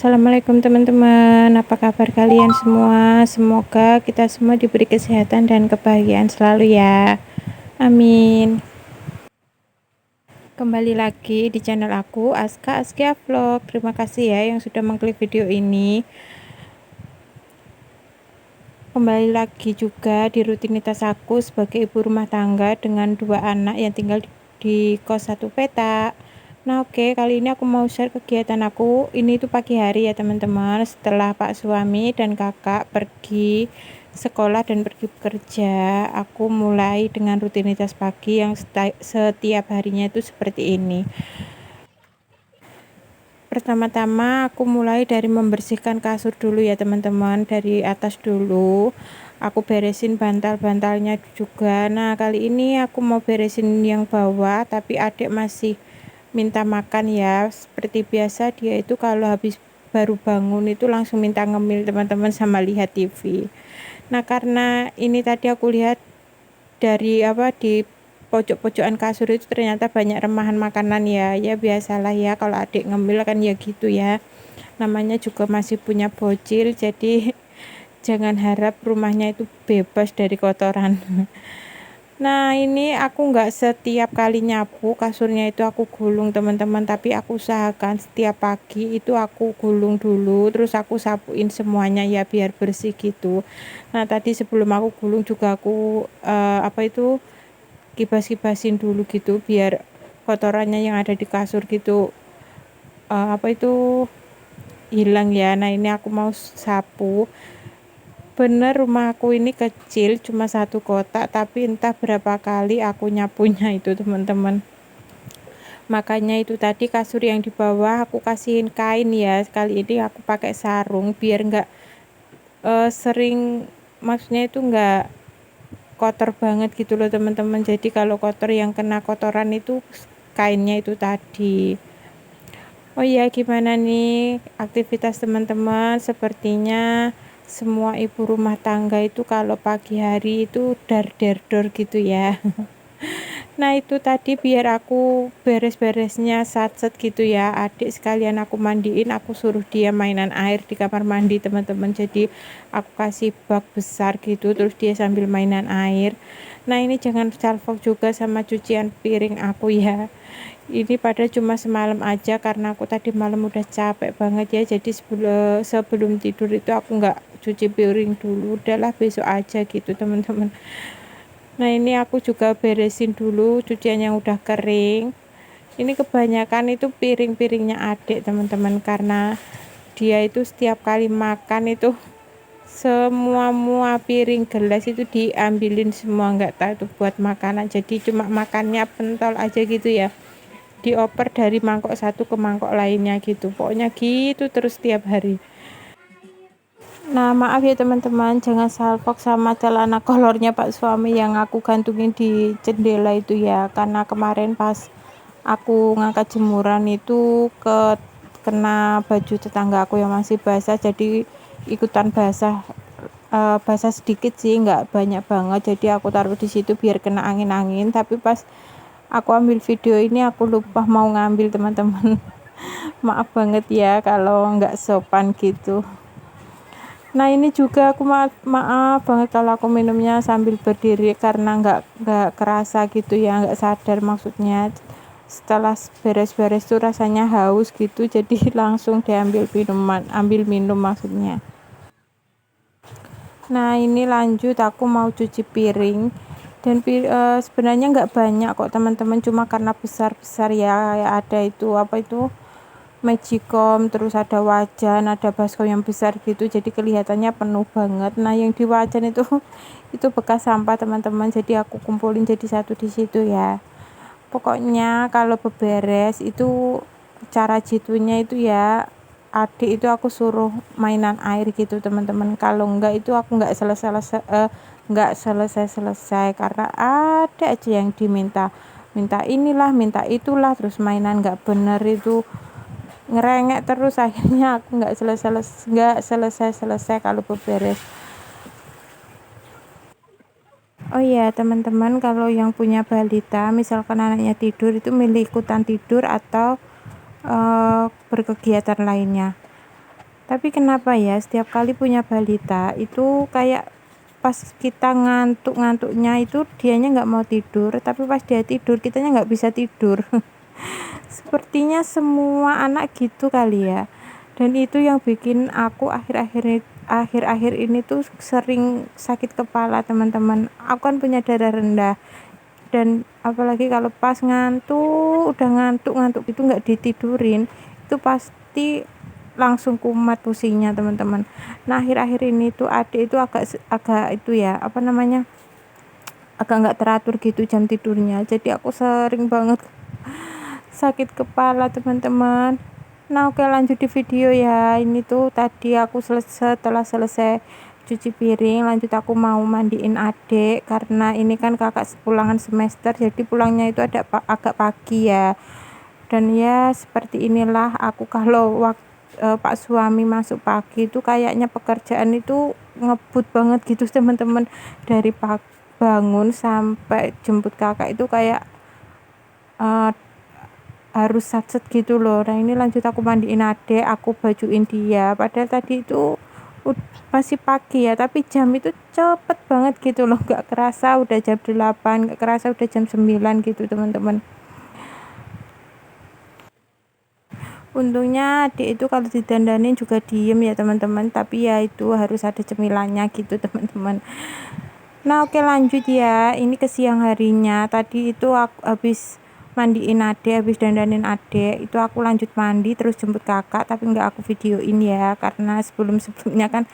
Assalamualaikum teman-teman, apa kabar kalian semua? Semoga kita semua diberi kesehatan dan kebahagiaan selalu ya. Amin. Kembali lagi di channel aku, Aska Askia Vlog. Terima kasih ya yang sudah mengklik video ini. Kembali lagi juga di rutinitas aku sebagai ibu rumah tangga dengan 2 anak yang tinggal di kos satu petak. Nah oke, kali ini aku mau share kegiatan aku. Ini tuh pagi hari ya teman-teman, setelah pak suami dan kakak pergi sekolah dan pergi bekerja, aku mulai dengan rutinitas pagi yang setiap harinya itu seperti ini. Pertama-tama aku mulai dari membersihkan kasur dulu ya teman-teman, dari atas dulu. Aku beresin bantal-bantalnya juga. Nah kali ini aku mau beresin yang bawah, tapi adik masih minta makan ya. Seperti biasa dia itu kalau habis baru bangun itu langsung minta ngemil teman-teman sama lihat TV. Nah karena ini tadi aku lihat dari di pojok-pojokan kasur itu ternyata banyak remahan makanan ya biasalah ya kalau adik ngemil kan ya gitu ya, namanya juga masih punya bocil, jadi jangan harap rumahnya itu bebas dari kotoran. Nah ini aku nggak setiap kali nyapu kasurnya itu aku gulung teman-teman, tapi aku usahakan setiap pagi itu aku gulung dulu terus aku sapuin semuanya ya biar bersih gitu. Nah tadi sebelum aku gulung juga aku kibas-kibasin dulu gitu biar kotorannya yang ada di kasur gitu hilang ya. Nah ini aku mau sapu. Bener rumahku ini kecil cuma satu kotak, tapi entah berapa kali aku nyapunya itu teman-teman. Makanya itu tadi kasur yang di bawah aku kasihin kain ya, kali ini aku pakai sarung biar enggak sering, maksudnya itu enggak kotor banget gitu loh teman-teman. Jadi kalau kotor yang kena kotoran itu kainnya itu tadi. Oh iya, gimana nih aktivitas teman-teman? Sepertinya semua ibu rumah tangga itu kalau pagi hari itu dar-der-dor gitu ya. Nah itu tadi biar aku beres-beresnya satset gitu ya, adik sekalian aku mandiin, aku suruh dia mainan air di kamar mandi teman-teman. Jadi aku kasih bak besar gitu terus dia sambil mainan air. Nah ini jangan salfok juga sama cucian piring aku ya, ini pada cuma semalam aja karena aku tadi malam udah capek banget ya, jadi sebelum tidur itu aku nggak cuci piring dulu, udahlah besok aja gitu teman-teman. Nah ini aku juga beresin dulu cucian yang udah kering. Ini kebanyakan itu piring-piringnya adik teman-teman, karena dia itu setiap kali makan itu semua piring gelas itu diambilin semua, nggak tahu itu buat makanan, jadi cuma makannya pentol aja gitu ya, dioper dari mangkok satu ke mangkok lainnya gitu, pokoknya gitu terus setiap hari. Nah maaf ya teman-teman, jangan salfok sama celana kolornya pak suami yang aku gantungin di jendela itu ya, karena kemarin pas aku ngangkat jemuran itu kena baju tetangga aku yang masih basah, jadi ikutan basah. Basah sedikit sih, nggak banyak banget, jadi aku taruh di situ biar kena angin-angin, tapi pas aku ambil video ini aku lupa mau ngambil teman-teman. Maaf banget ya kalau nggak sopan gitu. Nah ini juga aku maaf banget kalau aku minumnya sambil berdiri karena nggak kerasa gitu ya, nggak sadar maksudnya. Setelah beres-beres tuh rasanya haus gitu, jadi langsung diambil minuman, ambil minum maksudnya. Nah ini lanjut aku mau cuci piring, dan sebenarnya nggak banyak kok teman-teman, cuma karena besar-besar ya, ada itu magicom, terus ada wajan, ada baskom yang besar gitu, jadi kelihatannya penuh banget. Nah yang di wajan itu itu bekas sampah teman-teman, jadi aku kumpulin jadi satu di situ ya. Pokoknya kalau beberes itu cara jitunya itu ya, adik itu aku suruh mainan air gitu teman-teman, kalau enggak itu aku enggak selesai karena ada aja yang minta inilah minta itulah, terus mainan enggak bener itu ngerengek terus, akhirnya aku enggak selesai kalau beberes. Oh iya teman-teman, kalau yang punya balita misalkan anaknya tidur itu milih ikutan tidur atau berkegiatan lainnya. Tapi kenapa ya setiap kali punya balita itu kayak pas kita ngantuk-ngantuknya itu dianya nggak mau tidur, tapi pas dia tidur kitanya nggak bisa tidur. Sepertinya semua anak gitu kali ya. Dan itu yang bikin aku akhir-akhir ini tuh sering sakit kepala, teman-teman. Aku kan punya darah rendah, dan apalagi kalau pas ngantuk, udah ngantuk itu nggak ditidurin, itu pasti langsung kumat pusingnya, teman-teman. Nah, akhir-akhir ini tuh adik itu agak agak itu ya, apa namanya, agak nggak teratur gitu jam tidurnya, jadi aku sering banget sakit kepala, teman-teman. Nah, oke, lanjut di video ya. Ini tuh tadi aku setelah selesai cuci piring, lanjut aku mau mandiin adik karena ini kan kakak pulangan semester, jadi pulangnya itu agak pagi ya. Dan ya seperti inilah aku kalau waktu Pak suami masuk pagi itu kayaknya pekerjaan itu ngebut banget gitu, teman-teman. Dari bangun sampai jemput kakak itu kayak uh, harus satset gitu loh. Nah, ini lanjut aku mandiin adek, aku bajuin dia, padahal tadi itu masih pagi ya, tapi jam itu cepet banget gitu loh, gak kerasa udah jam 8, gak kerasa udah jam 9 gitu, teman-teman. Untungnya adik itu kalau didandanin juga diem ya, teman-teman, tapi ya itu harus ada cemilannya gitu, teman-teman. Nah, oke, lanjut ya. Ini ke siang harinya. Tadi itu aku habis mandiin adek, habis dandanin adek, itu aku lanjut mandi terus jemput kakak, tapi nggak aku videoin ya karena sebelumnya kan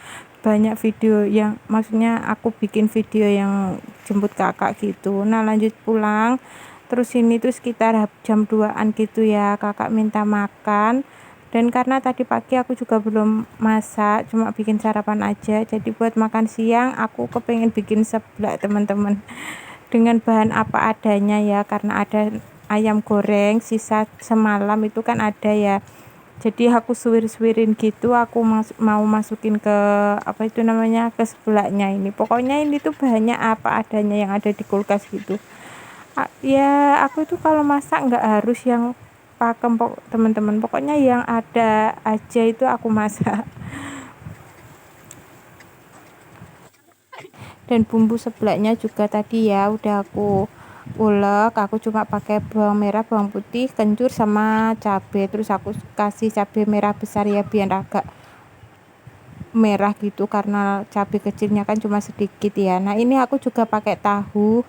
banyak video yang, maksudnya aku bikin video yang jemput kakak gitu. Nah, lanjut pulang terus ini tuh sekitar jam 2-an gitu ya, kakak minta makan. Dan karena tadi pagi aku juga belum masak, cuma bikin sarapan aja, jadi buat makan siang aku kepengen bikin seblak, teman-teman, dengan bahan apa adanya ya, karena ada ayam goreng sisa semalam itu kan ada ya, jadi aku suwir-suwirin gitu, aku mau masukin ke apa itu namanya, ke seblaknya. Ini pokoknya ini tuh bahannya apa adanya yang ada di kulkas gitu. Ya aku itu kalau masak nggak harus yang pakem, teman-teman, pokoknya yang ada aja itu aku masak. Dan bumbu seblaknya juga tadi ya udah aku ulek, aku cuma pakai bawang merah, bawang putih, kencur sama cabai, terus aku kasih cabai merah besar ya biar agak merah gitu karena cabai kecilnya kan cuma sedikit ya. Nah, ini aku juga pakai tahu.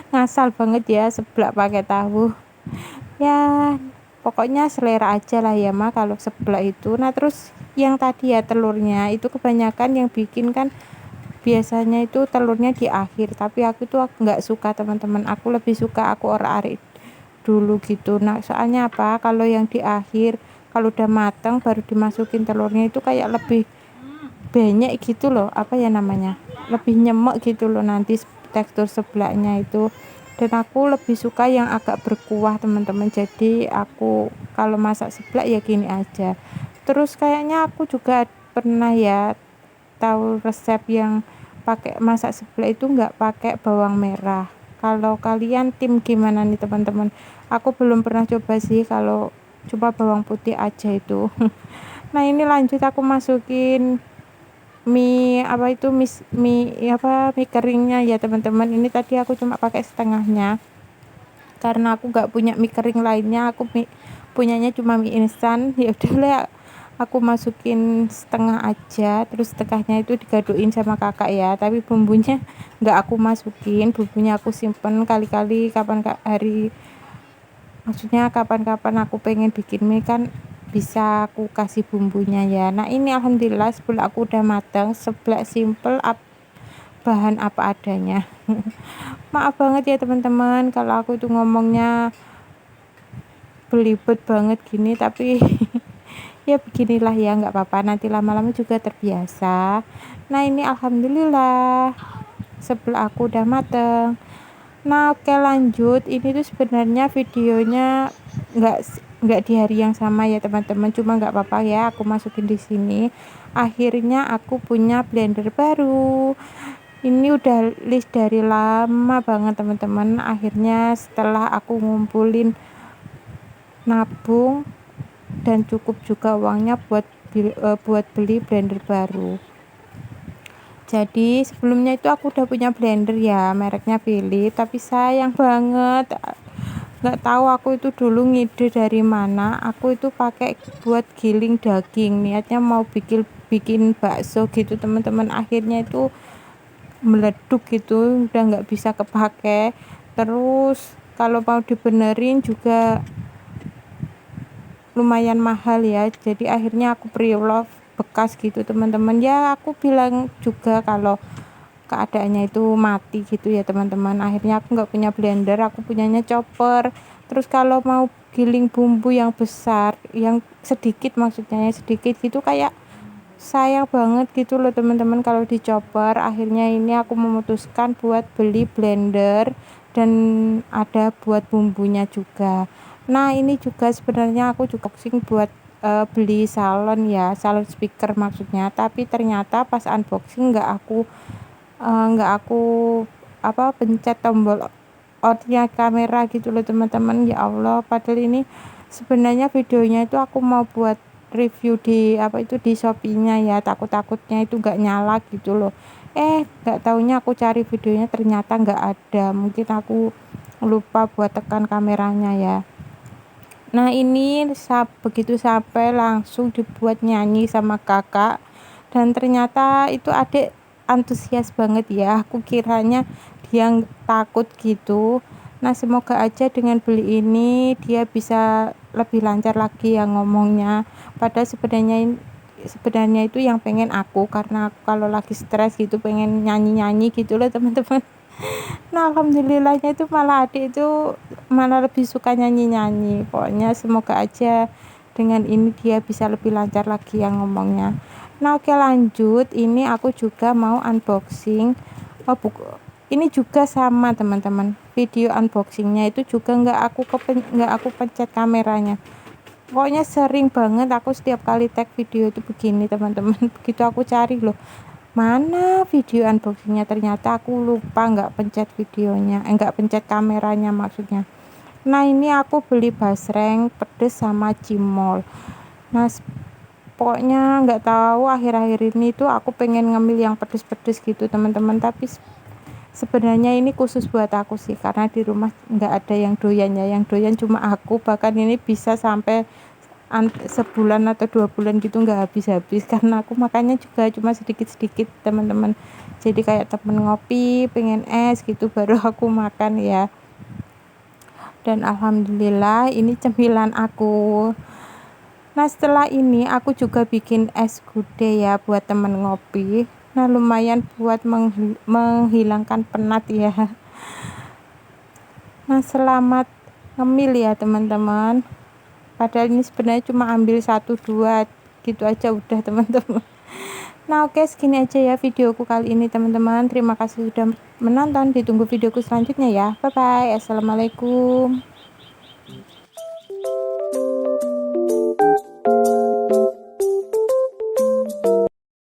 Ngasal banget ya seblak pakai tahu ya, pokoknya selera aja lah ya mah kalau seblak itu. Nah, terus yang tadi ya telurnya itu kebanyakan yang bikin kan biasanya itu telurnya di akhir, tapi aku tuh nggak suka, teman-teman. Aku lebih suka aku orak-arik dulu gitu. Nah, soalnya apa, kalau yang di akhir kalau udah matang baru dimasukin telurnya itu kayak lebih banyak gitu loh, apa ya namanya, lebih nyemek gitu loh nanti tekstur seblaknya itu. Dan aku lebih suka yang agak berkuah, teman-teman, jadi aku kalau masak seblak ya gini aja. Terus kayaknya aku juga pernah ya tahu resep yang pakai masak seblak itu nggak pakai bawang merah. Kalau kalian tim gimana nih, teman-teman? Aku belum pernah coba sih, kalau coba bawang putih aja itu. Nah, ini lanjut aku masukin mie apa itu, mie keringnya ya, teman-teman. Ini tadi aku cuma pakai setengahnya karena aku nggak punya mie kering lainnya, aku punyanya cuma mie instan. Ya udahlah, aku masukin setengah aja, terus setengahnya itu digaduin sama kakak ya, tapi bumbunya nggak aku masukin, bumbunya aku simpen kali-kali kapan hari, maksudnya kapan-kapan aku pengen bikin mie kan bisa aku kasih bumbunya ya. Nah, ini alhamdulillah sebelah aku udah matang, sebelah simple bahan apa adanya. Maaf banget ya, teman-teman, kalau aku itu ngomongnya belibet banget gini, tapi ya beginilah ya, nggak apa-apa, nanti lama-lama juga terbiasa. Nah, ini alhamdulillah sebelah aku udah mateng. Nah, oke, lanjut. Ini tuh sebenarnya videonya nggak nggak di hari yang sama ya, teman-teman, cuma nggak apa-apa ya aku masukin di sini. Akhirnya aku punya blender baru. Ini udah list dari lama banget, teman-teman. Akhirnya setelah aku ngumpulin, nabung, dan cukup juga uangnya buat buat beli blender baru. Jadi sebelumnya itu aku udah punya blender ya, mereknya Philips, tapi sayang banget nggak tahu aku itu dulu ngide dari mana. Aku itu pakai buat giling daging, niatnya mau bikin bakso gitu teman-teman, akhirnya itu meleduk gitu, udah nggak bisa kepake. Terus kalau mau dibenerin juga lumayan mahal ya, jadi akhirnya aku pre-love bekas gitu teman-teman. Ya aku bilang juga kalau keadaannya itu mati gitu ya teman-teman. Akhirnya aku nggak punya blender, aku punyanya chopper. Terus kalau mau giling bumbu yang besar, yang sedikit, maksudnya yang sedikit gitu, kayak sayang banget gitu loh teman-teman kalau di chopper. Akhirnya ini aku memutuskan buat beli blender dan ada buat bumbunya juga. Nah ini juga sebenarnya aku juga boxing buat beli salon ya, salon speaker maksudnya, tapi ternyata pas unboxing nggak aku pencet tombol on-nya kamera gitu loh teman-teman. Ya Allah, padahal ini sebenarnya videonya itu aku mau buat review di Shopee-nya ya, takutnya itu nggak nyala gitu loh. Nggak taunya aku cari videonya ternyata nggak ada, mungkin aku lupa buat tekan kameranya ya. Nah ini begitu sampai langsung dibuat nyanyi sama kakak, dan ternyata itu adik antusias banget ya, aku kiranya dia takut gitu. Nah semoga aja dengan beli ini dia bisa lebih lancar lagi ya ngomongnya. Padahal sebenarnya itu yang pengen aku, karena aku kalau lagi stres gitu pengen nyanyi-nyanyi gitu loh teman-teman. Nah alhamdulillahnya itu malah adik itu malah lebih suka nyanyi-nyanyi. Pokoknya semoga aja dengan ini dia bisa lebih lancar lagi yang ngomongnya. Nah oke lanjut, ini aku juga mau unboxing. Ini juga sama teman-teman, video unboxingnya itu juga nggak aku pencet kameranya. Pokoknya sering banget aku setiap kali tag video itu begini teman-teman. Begitu aku cari loh, mana video unboxingnya, ternyata aku lupa nggak pencet videonya, nggak pencet kameranya maksudnya. Nah ini aku beli basreng pedes sama cimol. Nah pokoknya nggak tahu akhir-akhir ini tuh aku pengen ngemil yang pedes-pedes gitu teman-teman, tapi sebenarnya ini khusus buat aku sih, karena di rumah nggak ada yang doyan ya, yang doyan cuma aku. Bahkan ini bisa sampai sebulan atau 2 bulan gitu nggak habis-habis, karena aku makannya juga cuma sedikit-sedikit teman-teman. Jadi kayak temen ngopi pengen es gitu baru aku makan ya. Dan alhamdulillah ini cemilan aku. Nah setelah ini aku juga bikin es gude ya buat temen ngopi. Nah lumayan buat menghilangkan penat ya. Nah selamat ngemil ya teman-teman. Padahal ini sebenarnya cuma ambil 1-2 gitu aja udah teman-teman. Nah oke, segini aja ya videoku kali ini teman-teman. Terima kasih sudah menonton, ditunggu videoku selanjutnya ya. Bye bye, assalamualaikum.